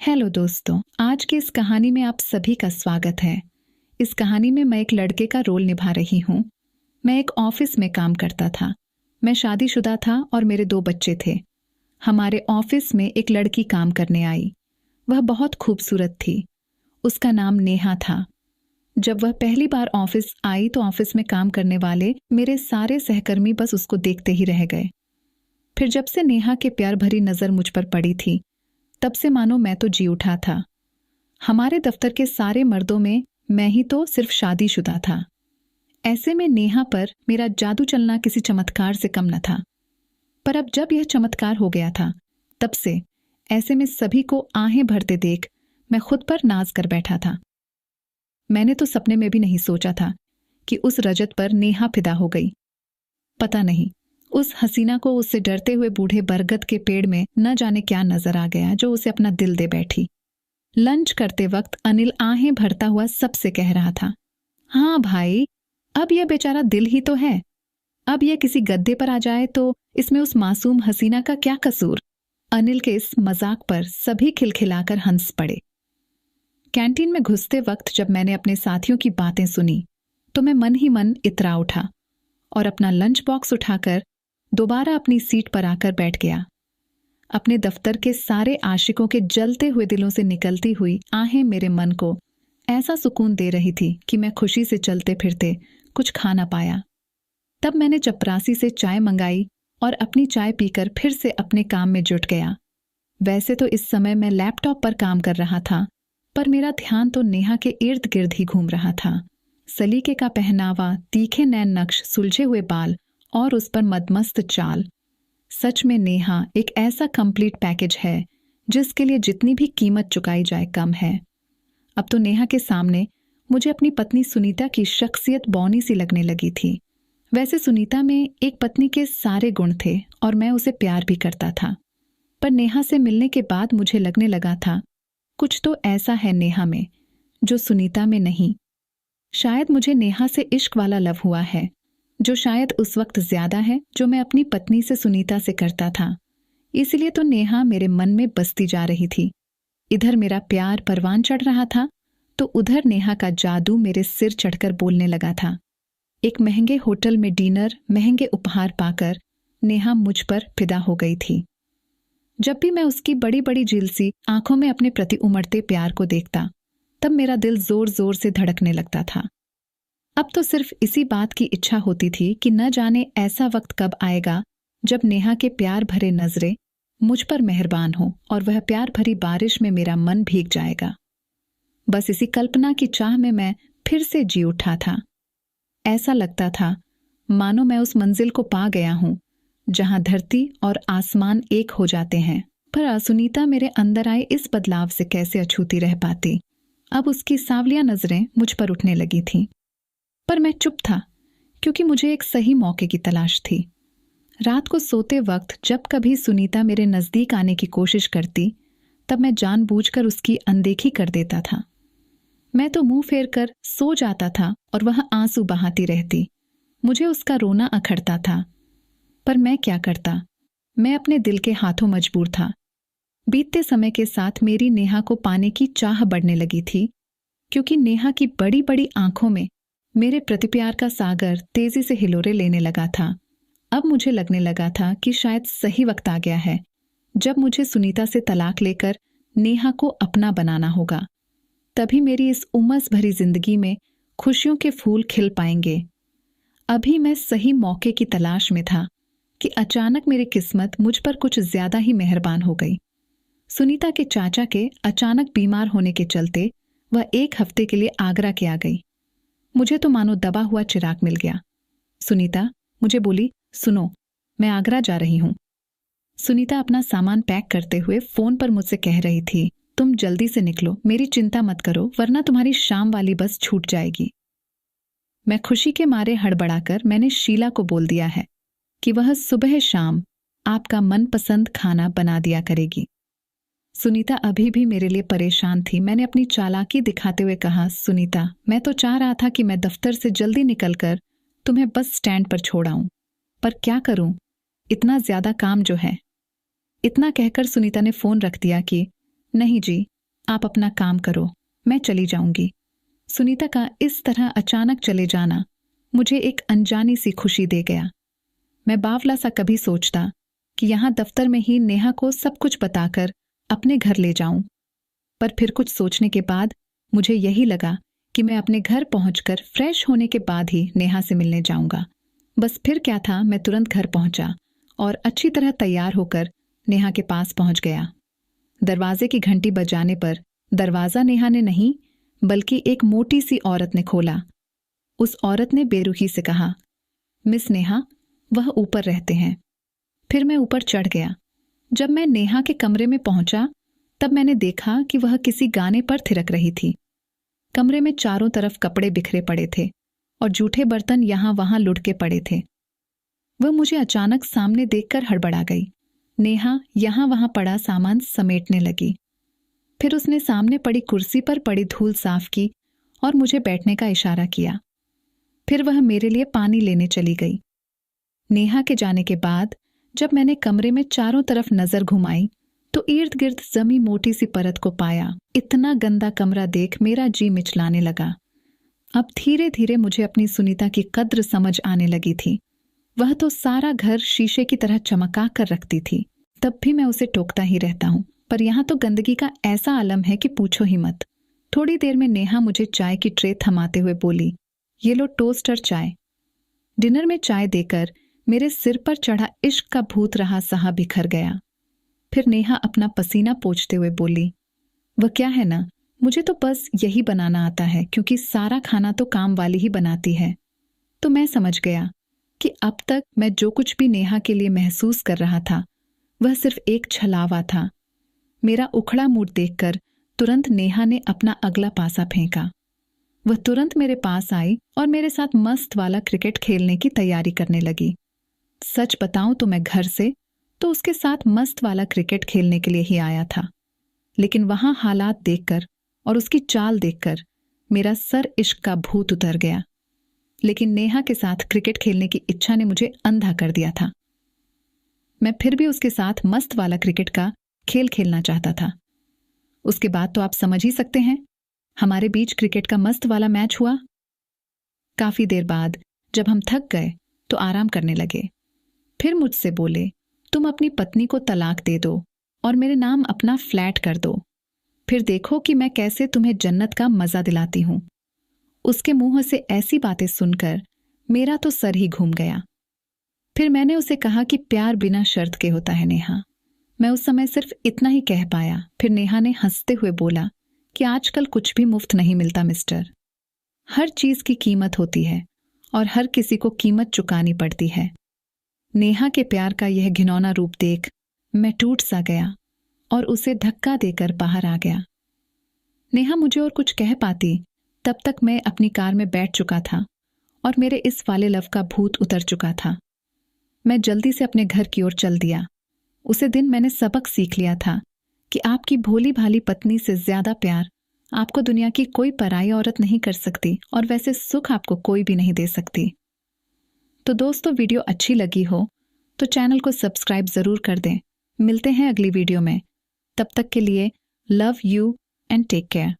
Hello दोस्तों, आज की इस कहानी में आप सभी का स्वागत है। इस कहानी में मैं एक लड़के का रोल निभा रही हूँ। मैं एक ऑफिस में काम करता था। मैं शादीशुदा था और मेरे 2 बच्चे थे। हमारे ऑफिस में एक लड़की काम करने आई। वह बहुत खूबसूरत थी। उसका नाम नेहा था। जब वह पहली बार ऑफिस आई तो ऑफिस में काम करने वाले मेरे सारे सहकर्मी बस उसको देखते ही रह गए। फिर जब से नेहा के प्यार भरी नजर मुझ पर पड़ी थी, तब से मानो मैं तो जी उठा था। हमारे दफ्तर के सारे मर्दों में मैं ही तो सिर्फ शादीशुदा था। ऐसे में नेहा पर मेरा जादू चलना किसी चमत्कार से कम न था। पर अब जब यह चमत्कार हो गया था, तब से ऐसे में सभी को आहें भरते देख मैं खुद पर नाज कर बैठा था। मैंने तो सपने में भी नहीं सोचा था कि उस रजत पर नेहा फिदा हो गई। पता नहीं उस हसीना को उससे डरते हुए बूढ़े बरगद के पेड़ में न जाने क्या नजर आ गया जो उसे अपना दिल दे बैठी। लंच करते वक्त अनिल आहें भरता हुआ सबसे कह रहा था, हाँ भाई, अब यह बेचारा दिल ही तो है। अब यह किसी गद्दे पर आ जाए तो इसमें उस मासूम हसीना का क्या कसूर। अनिल के इस मजाक पर सभी खिलखिलाकर हंस पड़े। कैंटीन में घुसते वक्त जब मैंने अपने साथियों की बातें सुनी तो मैं मन ही मन इतरा उठा और अपना लंच बॉक्स उठाकर दोबारा अपनी सीट पर आकर बैठ गया। अपने दफ्तर के सारे आशिकों के जलते हुए दिलों से निकलती हुई आहें मेरे मन को ऐसा सुकून दे रही थी कि मैं खुशी से चलते फिरते कुछ खा ना पाया। तब मैंने चपरासी से चाय मंगाई और अपनी चाय पीकर फिर से अपने काम में जुट गया। वैसे तो इस समय मैं लैपटॉप पर काम कर रहा था, पर मेरा ध्यान तो नेहा के इर्द गिर्द ही घूम रहा था। सलीके का पहनावा, तीखे नैन नक्श, सुलझे हुए बाल और उस पर मदमस्त चाल। सच में नेहा एक ऐसा कंप्लीट पैकेज है जिसके लिए जितनी भी कीमत चुकाई जाए कम है। अब तो नेहा के सामने मुझे अपनी पत्नी सुनीता की शख्सियत बौनी सी लगने लगी थी। वैसे सुनीता में एक पत्नी के सारे गुण थे और मैं उसे प्यार भी करता था, पर नेहा से मिलने के बाद मुझे लगने लगा था कुछ तो ऐसा है नेहा में जो सुनीता में नहीं। शायद मुझे नेहा से इश्क वाला लव हुआ है, जो शायद उस वक्त ज्यादा है जो मैं अपनी पत्नी से सुनीता से करता था। इसलिए तो नेहा मेरे मन में बसती जा रही थी। इधर मेरा प्यार परवान चढ़ रहा था तो उधर नेहा का जादू मेरे सिर चढ़कर बोलने लगा था। एक महंगे होटल में डिनर, महंगे उपहार पाकर नेहा मुझ पर फिदा हो गई थी। जब भी मैं उसकी बड़ी बड़ी झिलसी आंखों में अपने प्रति उमड़ते प्यार को देखता, तब मेरा दिल जोर जोर से धड़कने लगता था। अब तो सिर्फ इसी बात की इच्छा होती थी कि न जाने ऐसा वक्त कब आएगा जब नेहा के प्यार भरे नजरें मुझ पर मेहरबान हो और वह प्यार भरी बारिश में मेरा मन भीग जाएगा। बस इसी कल्पना की चाह में मैं फिर से जी उठा था। ऐसा लगता था मानो मैं उस मंजिल को पा गया हूं जहां धरती और आसमान एक हो जाते हैं। पर सुनीता मेरे अंदर आए इस बदलाव से कैसे अछूती रह पाती। अब उसकी सांवलियां नजरें मुझ पर उठने लगी थीं। पर मैं चुप था क्योंकि मुझे एक सही मौके की तलाश थी। रात को सोते वक्त जब कभी सुनीता मेरे नजदीक आने की कोशिश करती, तब मैं जानबूझकर उसकी अनदेखी कर देता था। मैं तो मुंह फेर कर सो जाता था और वह आंसू बहाती रहती। मुझे उसका रोना अखड़ता था, पर मैं क्या करता। मैं अपने दिल के हाथों मजबूर था। बीतते समय के साथ मेरी नेहा को पाने की चाह बढ़ने लगी थी, क्योंकि नेहा की बड़ी बड़ी आंखों में मेरे प्रति प्यार का सागर तेजी से हिलोरे लेने लगा था। अब मुझे लगने लगा था कि शायद सही वक्त आ गया है जब मुझे सुनीता से तलाक लेकर नेहा को अपना बनाना होगा। तभी मेरी इस उमस भरी जिंदगी में खुशियों के फूल खिल पाएंगे। अभी मैं सही मौके की तलाश में था कि अचानक मेरी किस्मत मुझ पर कुछ ज्यादा ही मेहरबान हो गई। सुनीता के चाचा के अचानक बीमार होने के चलते वह 1 हफ्ते के लिए आगरा के आ गई। मुझे तो मानो दबा हुआ चिराग मिल गया। सुनीता मुझे बोली, सुनो, मैं आगरा जा रही हूं। सुनीता अपना सामान पैक करते हुए फोन पर मुझसे कह रही थी, तुम जल्दी से निकलो, मेरी चिंता मत करो, वरना तुम्हारी शाम वाली बस छूट जाएगी। मैं खुशी के मारे हड़बड़ाकर मैंने शीला को बोल दिया है कि वह सुबह शाम आपका मनपसंद खाना बना दिया करेगी। सुनीता अभी भी मेरे लिए परेशान थी। मैंने अपनी चालाकी दिखाते हुए कहा, सुनीता, मैं तो चाह रहा था कि मैं दफ्तर से जल्दी निकलकर तुम्हें बस स्टैंड पर छोड़ आऊं, पर क्या करूं, इतना ज्यादा काम जो है। इतना कहकर सुनीता ने फोन रख दिया कि नहीं जी, आप अपना काम करो, मैं चली जाऊंगी। सुनीता का इस तरह अचानक चले जाना मुझे एक अनजानी सी खुशी दे गया। मैं बावला सा कभी सोचता कि यहां दफ्तर में ही नेहा को सब कुछ बताकर अपने घर ले जाऊं, पर फिर कुछ सोचने के बाद मुझे यही लगा कि मैं अपने घर पहुंचकर फ्रेश होने के बाद ही नेहा से मिलने जाऊंगा। बस फिर क्या था, मैं तुरंत घर पहुंचा और अच्छी तरह तैयार होकर नेहा के पास पहुंच गया। दरवाजे की घंटी बजाने पर दरवाजा नेहा ने नहीं बल्कि एक मोटी सी औरत ने खोला। उस औरत ने बेरुखी से कहा, मिस नेहा, वह ऊपर रहते हैं। फिर मैं ऊपर चढ़ गया। जब मैं नेहा के कमरे में पहुंचा तब मैंने देखा कि वह किसी गाने पर थिरक रही थी। कमरे में चारों तरफ कपड़े बिखरे पड़े थे और जूठे बर्तन यहां वहां लुढ़के पड़े थे। वह मुझे अचानक सामने देखकर हड़बड़ा गई। नेहा यहां वहां पड़ा सामान समेटने लगी। फिर उसने सामने पड़ी कुर्सी पर पड़ी धूल साफ की और मुझे बैठने का इशारा किया। फिर वह मेरे लिए पानी लेने चली गई। नेहा के जाने के बाद जब मैंने कमरे में चारों तरफ नजर घुमाई तो इर्द गिर्द जमी मोटी सी परत को पाया। इतना गंदा कमरा देख मेरा जी मिचलाने लगा। अब धीरे धीरे मुझे अपनी सुनीता की कद्र समझ आने लगी थी। वह तो सारा घर शीशे की तरह चमका कर रखती थी। तब भी मैं उसे टोकता ही रहता हूं, पर यहां तो गंदगी का ऐसा आलम है कि पूछो ही मत। थोड़ी देर में नेहा मुझे चाय की ट्रे थमाते हुए बोली, ये लो टोस्ट और चाय। डिनर में चाय देकर मेरे सिर पर चढ़ा इश्क का भूत रहा सहा बिखर गया। फिर नेहा अपना पसीना पोंछते हुए बोली, वह क्या है ना, मुझे तो बस यही बनाना आता है क्योंकि सारा खाना तो काम वाली ही बनाती है। तो मैं समझ गया कि अब तक मैं जो कुछ भी नेहा के लिए महसूस कर रहा था वह सिर्फ एक छलावा था। मेरा उखड़ा मूड देखकर तुरंत नेहा ने अपना अगला पासा फेंका। वह तुरंत मेरे पास आई और मेरे साथ मस्त वाला क्रिकेट खेलने की तैयारी करने लगी। सच बताऊं तो मैं घर से तो उसके साथ मस्त वाला क्रिकेट खेलने के लिए ही आया था, लेकिन वहां हालात देखकर और उसकी चाल देखकर मेरा सर इश्क का भूत उतर गया। लेकिन नेहा के साथ क्रिकेट खेलने की इच्छा ने मुझे अंधा कर दिया था। मैं फिर भी उसके साथ मस्त वाला क्रिकेट का खेल खेलना चाहता था। उसके बाद तो आप समझ ही सकते हैं, हमारे बीच क्रिकेट का मस्त वाला मैच हुआ। काफी देर बाद जब हम थक गए तो आराम करने लगे। फिर मुझसे बोले, तुम अपनी पत्नी को तलाक दे दो और मेरे नाम अपना फ्लैट कर दो, फिर देखो कि मैं कैसे तुम्हें जन्नत का मजा दिलाती हूं। उसके मुंह से ऐसी बातें सुनकर मेरा तो सर ही घूम गया। फिर मैंने उसे कहा कि प्यार बिना शर्त के होता है नेहा। मैं उस समय सिर्फ इतना ही कह पाया। फिर नेहा ने हंसते हुए बोला कि आजकल कुछ भी मुफ्त नहीं मिलता मिस्टर, हर चीज की कीमत होती है और हर किसी को कीमत चुकानी पड़ती है। नेहा के प्यार का यह घिनौना रूप देख मैं टूट सा गया और उसे धक्का देकर बाहर आ गया। नेहा मुझे और कुछ कह पाती तब तक मैं अपनी कार में बैठ चुका था और मेरे इस वाले लव का भूत उतर चुका था। मैं जल्दी से अपने घर की ओर चल दिया। उसे दिन मैंने सबक सीख लिया था कि आपकी भोली भाली पत्नी से ज्यादा प्यार आपको दुनिया की कोई पराई औरत नहीं कर सकती और वैसे सुख आपको कोई भी नहीं दे सकती। तो दोस्तों, वीडियो अच्छी लगी हो तो चैनल को सब्सक्राइब जरूर कर दें। मिलते हैं अगली वीडियो में। तब तक के लिए love you and take care.